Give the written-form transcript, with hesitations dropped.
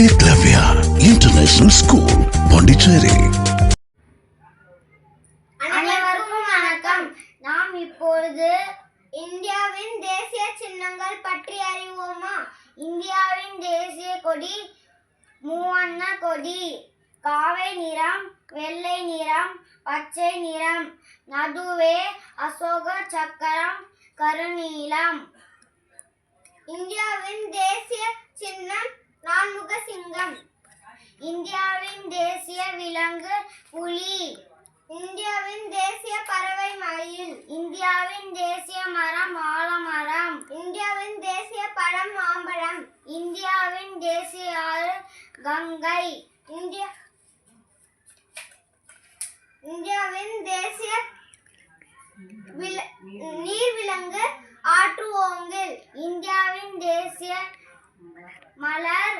Eklavya International School, Pondicherry. அனைவருக்கும் வணக்கம். நாம் இப்பொழுது இந்தியாவின் தேசிய சின்னங்கள் பற்றி அறிவோமா? இந்தியாவின் தேசிய கொடி மூவண்ண கொடி. காவை நிறம், வெள்ளை நிறம், பச்சை நிறம், நடுவே அசோக சக்கரம், கருநீலம். இந்தியாவின் தேசிய சின்னம் நான்முக சிங்கம். இந்தியாவின் தேசிய விலங்கு புலி. இந்தியாவின் தேசிய பறவை மயில். இந்தியாவின் தேசிய மரம் ஆலமரம். இந்தியாவின் தேசிய பழம் மாம்பழம். இந்தியாவின் தேசிய ஆறு கங்கை. இந்தியாவின் தேசிய நீர்விலங்கு ஆற்று ஓங்கில். இந்தியாவின் தேசிய மலர்